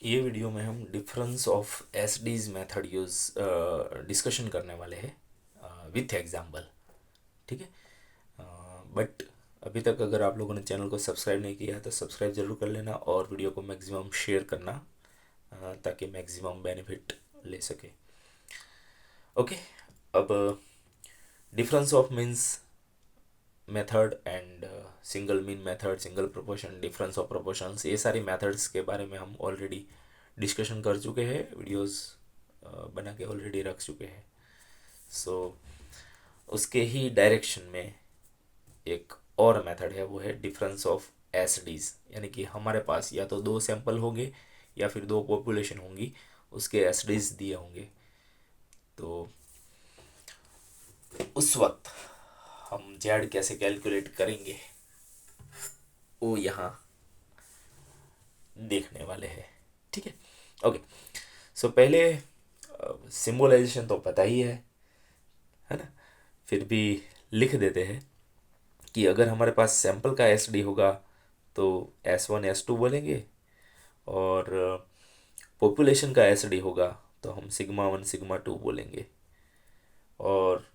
ये वीडियो में हम difference of SDs method use discussion करने वाले हैं विथ एग्जाम्पल। ठीक है। बट अभी तक अगर आप लोगों ने चैनल को सब्सक्राइब नहीं किया है तो सब्सक्राइब ज़रूर कर लेना और वीडियो को मैक्सिमम शेयर करना ताकि मैक्सिमम बेनिफिट ले सके। ओके। अब difference of means method and single mean method, single proportion, difference of proportions, ये सारी मेथड्स के बारे में हम ऑलरेडी डिस्कशन कर चुके हैं, वीडियोस बना के ऑलरेडी रख चुके हैं। सो उसके ही डायरेक्शन में एक और मेथड है, वो है डिफरेंस ऑफ एसडीज। यानी कि हमारे पास या तो दो सैंपल होंगे या फिर दो पॉपुलेशन होंगी, उसके एसडीज दिए होंगे। तो उस वक्त हम जेड कैसे कैलकुलेट करेंगे वो यहाँ देखने वाले हैं। ठीक है। ओके। सो पहले सिम्बोलाइजेशन तो पता ही है ना। फिर भी लिख देते हैं कि अगर हमारे पास सैंपल का एस डी होगा तो S1 S2 बोलेंगे, और पॉपुलेशन का एस डी होगा तो हम सिग्मा 1 सिग्मा 2 बोलेंगे, और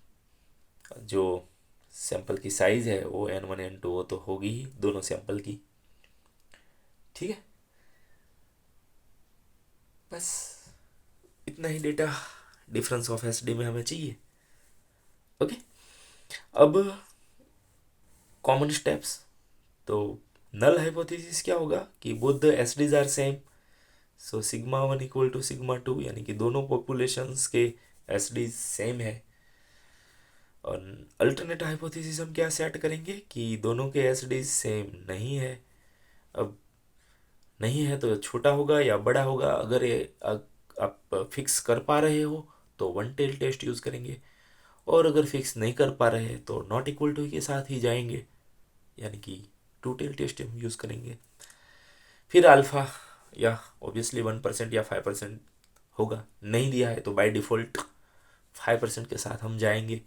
जो सैंपल की साइज़ है वो N1 N2 वो तो होगी ही दोनों सैंपल की। ठीक है। बस इतना ही data difference of S D में हमें चाहिए। ओके। अब कॉमन स्टेप्स। तो नल हाइपोथेसिस क्या होगा कि both the S Ds are same, so sigma 1 equal to sigma 2, यानी कि दोनों पॉपुलेशंस के एस डीज सेम है। और अल्टरनेट हाइपोथेसिस हम क्या सेट करेंगे कि दोनों के एस डीज सेम नहीं है। अब नहीं है तो छोटा होगा या बड़ा होगा। अगर ये आप फिक्स कर पा रहे हो तो वन टेल टेस्ट यूज़ करेंगे, और अगर फिक्स नहीं कर पा रहे हैं तो नॉट इक्वल टू के साथ ही जाएंगे, यानी कि टू टेल टेस्ट हम यूज़ करेंगे। फिर अल्फ़ा या ऑब्वियसली 1% या 5% होगा, नहीं दिया है तो बाय डिफ़ॉल्ट 5% के साथ हम जाएंगे।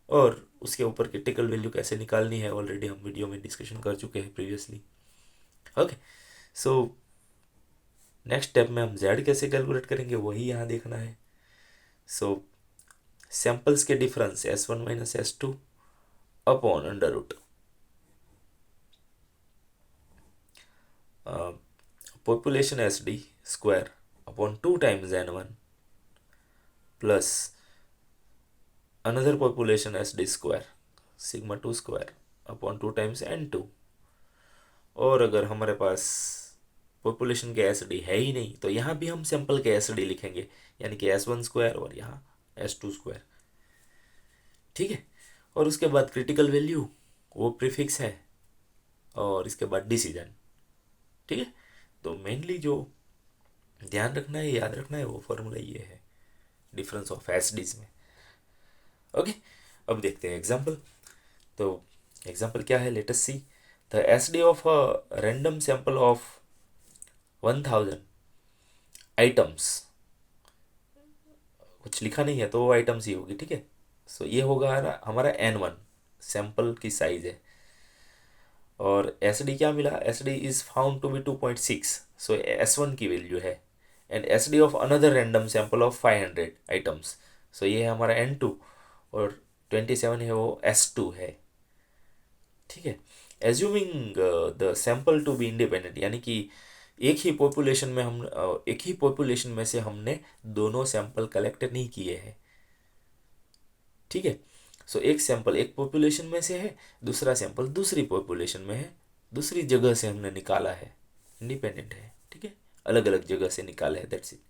और उसके ऊपर क्रिटिकल वैल्यू कैसे निकालनी है ऑलरेडी हम वीडियो में डिस्कशन कर चुके हैं previously. Okay. So next step में हम जेड कैसे कैलकुलेट करेंगे वही यहाँ देखना है। सो सैम्पल्स के डिफरेंस S1 माइनस S2 upon under root population S D square upon 2 times N1 plus another population S D square sigma 2 square upon 2 times N2। और अगर हमारे पास पॉपुलेशन के एस डी है ही नहीं तो यहाँ भी हम सैंपल के एस डी लिखेंगे, यानी कि S1 स्क्वायर और यहाँ S2 स्क्वायर। ठीक है। और उसके बाद क्रिटिकल वैल्यू वो प्रीफिक्स है, और इसके बाद डिसीजन। ठीक है। तो मेनली जो ध्यान रखना है, याद रखना है, वो फॉर्मूला ये है डिफरेंस ऑफ एस डीज में। ओके। अब देखते हैं एग्जाम्पल। तो एग्जाम्पल क्या है, let us see the S D of a random sample of 1000 items. कुछ लिखा नहीं है तो वो आइटम्स ही होगी। ठीक है। सो ये होगा हमारा N1 सैंपल की साइज है, और एस डी क्या मिला, S D is found to be 2.6, so S1 की वैल्यू है। And S D of another random sample of 500 items, so ये है हमारा N2, और 27 है वो S2 है। ठीक है। Assuming the sample to be independent, यानी कि एक ही पॉपुलेशन में से हमने दोनों सैंपल कलेक्ट नहीं किए हैं। ठीक है। सो एक सैंपल एक पॉपुलेशन में से है, दूसरा सैंपल दूसरी पॉपुलेशन में है, दूसरी जगह से हमने निकाला है, इंडिपेंडेंट है। ठीक है। अलग अलग जगह से निकाला है, that's it.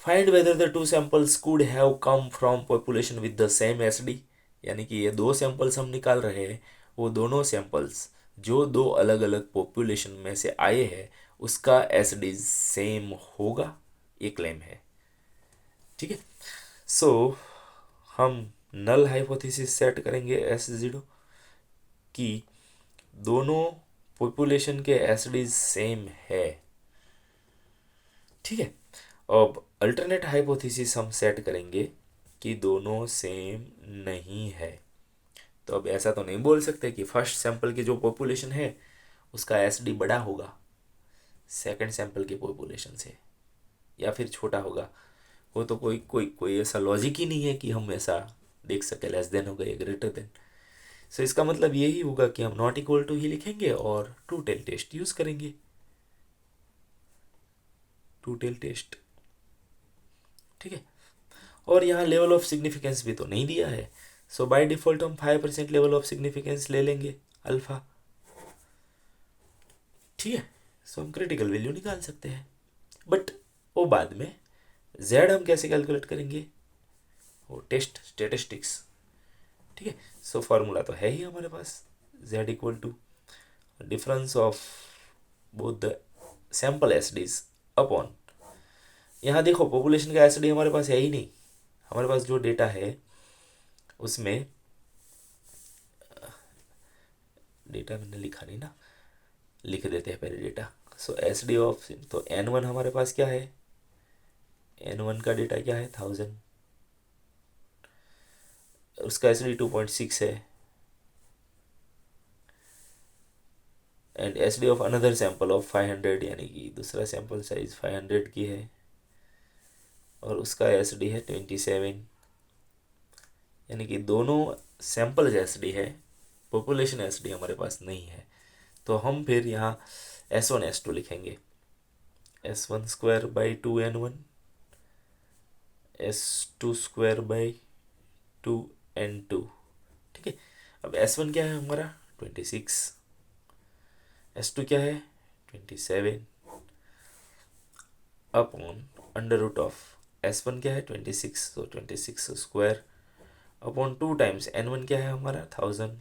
Find whether the two samples could have come from population with the same SD, यानी कि ये दो सैंपल्स हम निकाल रहे हैं, वो दोनों सैंपल्स जो दो अलग अलग पॉपुलेशन में से आए हैं उसका एसडी सेम होगा, ये क्लेम है। ठीक है। सो हम नल हाइपोथेसिस सेट करेंगे S0 कि दोनों पॉपुलेशन के एसडी सेम है। ठीक है। अब अल्टरनेट हाइपोथेसिस हम सेट करेंगे कि दोनों सेम नहीं है। तो अब ऐसा तो नहीं बोल सकते कि फर्स्ट सैंपल की जो पॉपुलेशन है उसका एसडी बड़ा होगा, सेकंड सैंपल के पॉपुलेशन से, या फिर छोटा होगा। वो तो कोई कोई कोई ऐसा लॉजिक ही नहीं है कि हम ऐसा देख सके, लेस देन होगा या ग्रेटर देन। सो इसका मतलब यही होगा कि हम नॉट इक्वल टू ही लिखेंगे और टू टेल टेस्ट यूज करेंगे। टू टेल टेस्ट, ठीक है। और यहाँ लेवल ऑफ सिग्निफिकेंस भी तो नहीं दिया है, सो बाय डिफॉल्ट हम 5% लेवल ऑफ सिग्निफिकेंस ले लेंगे अल्फा, ठीक है। सो हम क्रिटिकल वैल्यू निकाल सकते हैं, बट वो बाद में। जेड हम कैसे कैलकुलेट करेंगे, वो टेस्ट स्टेटिस्टिक्स, ठीक है। सो फार्मूला तो है ही हमारे पास, Z equal to difference of both the sample S Ds upon, यहाँ देखो पॉपुलेशन का एस डी हमारे पास है ही नहीं, हमारे पास जो डेटा है उसमें डेटा मैंने लिखा नहीं ना, लिख देते हैं पहले data. So S D of, तो एन वन हमारे पास क्या है, एन वन का डेटा क्या है 1000, उसका एस डी 2.6 है, and S D of another sample of 500, यानी कि दूसरा सैंपल साइज 500 की है, और उसका एस डी है 27, यानी कि दोनों सैंपल एस डी है, पॉपुलेशन एस डी हमारे पास नहीं है। तो हम फिर यहाँ S1 S2 लिखेंगे, S1 square by 2n1, S2 square by 2n2, ठीक है। अब S1 क्या है हमारा 26, S2 क्या है 27, upon under root of S1 क्या है 26, तो 26 स्क्वायर अपॉन 2 टाइम्स n1 क्या है हमारा 1000,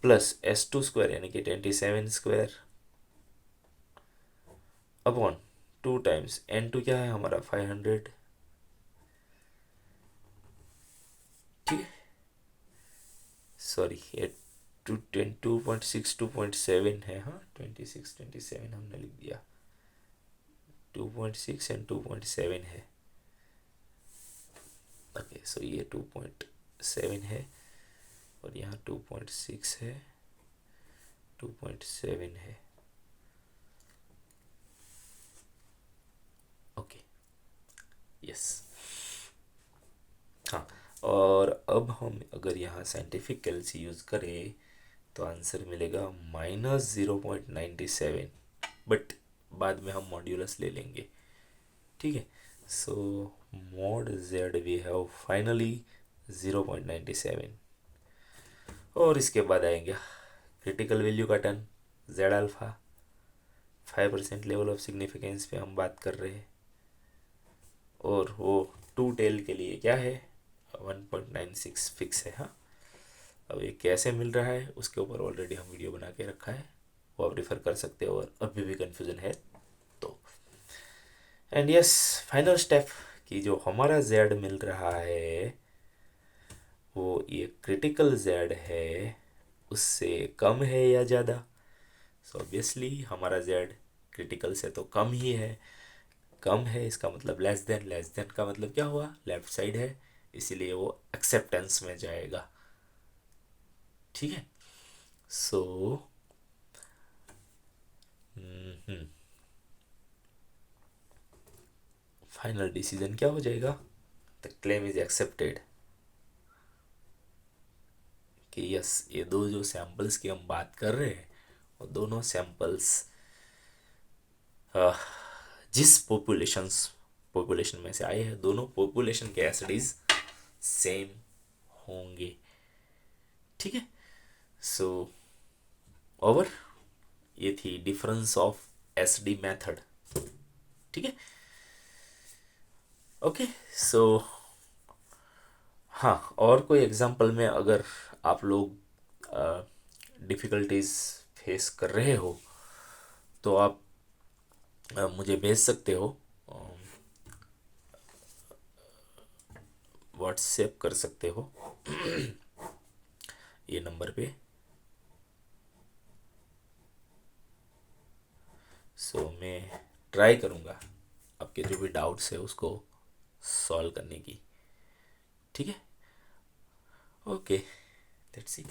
प्लस S2 स्क्वायर यानी कि 27 स्क्वायर अपॉन 2 टाइम्स n2 क्या है हमारा 500, ठीक है। सॉरी ये 2.6 2.7 है, हाँ 26 27 हमने लिख दिया, 2.6 एंड 2.7 है, ओके। सो ये 2.7 है और यहाँ 2.6 है, 2.7 है, ओके यस। हाँ, और अब हम अगर यहाँ साइंटिफिक कैलसी यूज़ करें तो आंसर मिलेगा -0.97, बट बाद में हम मॉड्यूलस ले लेंगे, ठीक है। So mod Z we have finally 0.97, और इसके बाद आएंगे क्रिटिकल वैल्यू का turn Z alpha, 5% level of significance पे हम बात कर रहे हैं, और वो टू टेल के लिए क्या है 1.96 फिक्स है, हाँ। अब ये कैसे मिल रहा है उसके ऊपर ऑलरेडी हम वीडियो बना के रखा है, वो आप रेफर कर सकते हो, और अभी भी कन्फ्यूज़न है तो। एंड यस, फाइनल स्टेप कि जो हमारा जेड मिल रहा है वो ये क्रिटिकल जेड है उससे कम है या ज़्यादा। सो ऑब्वियसली हमारा जेड क्रिटिकल से तो कम ही है, कम है इसका मतलब लेस देन, लेस देन का मतलब क्या हुआ लेफ्ट साइड है, इसीलिए वो एक्सेप्टेंस में जाएगा, ठीक है। सो फाइनल डिसीजन क्या हो जाएगा, द क्लेम इज एक्सेप्टेड, कि यस ये दो जो सैंपल्स की हम बात कर रहे हैं वो दोनों सैंपल्स जिस पॉपुलेशन में से आए हैं दोनों पॉपुलेशन के एसिडीज सेम होंगे, ठीक है। सो ओवर, ये थी डिफरेंस ऑफ एसडी मेथड, ठीक है। ओके सो हाँ, और कोई एग्जांपल में अगर आप लोग डिफ़िकल्टीज फेस कर रहे हो तो आप मुझे भेज सकते हो, व्हाट्सएप कर सकते हो ये नंबर पे। सो मैं ट्राई करूँगा आपके जो भी डाउट्स है उसको सॉल्व करने की, ठीक है। Okay that's it.